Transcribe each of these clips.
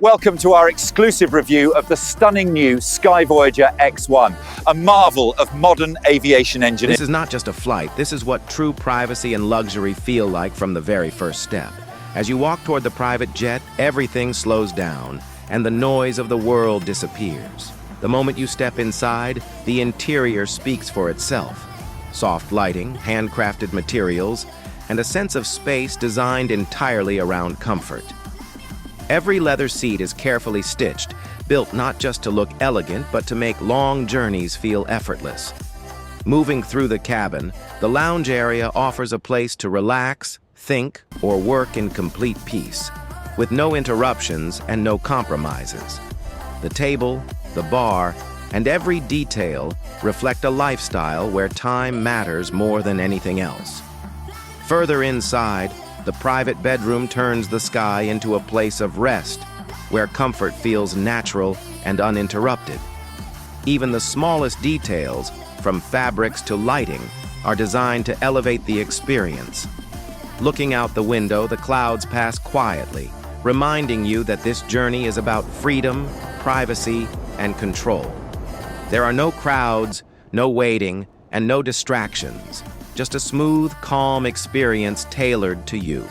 Welcome to our exclusive review of the stunning new Sky Voyager X1, a marvel of modern aviation engineering. This is not just a flight, this is what true privacy and luxury feel like from the very first step. As you walk toward the private jet, everything slows down, and the noise of the world disappears. The moment you step inside, the interior speaks for itself. Soft lighting, handcrafted materials, and a sense of space designed entirely around comfort. Every leather seat is carefully stitched, built not just to look elegant, but to make long journeys feel effortless. Moving through the cabin, the lounge area offers a place to relax, think, or work in complete peace, with no interruptions and no compromises. The table, the bar, and every detail reflect a lifestyle where time matters more than anything else. Further inside, the private bedroom turns the Sky into a place of rest, where comfort feels natural and uninterrupted. Even the smallest details, from fabrics to lighting, are designed to elevate the experience. Looking out the window, the clouds pass quietly, reminding you that this journey is about freedom, privacy, and control. There are no crowds, no waiting, and no distractions. Just a smooth, calm experience tailored to you.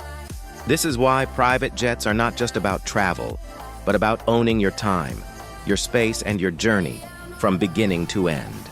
This is why private jets are not just about travel, but about owning your time, your space, and your journey from beginning to end.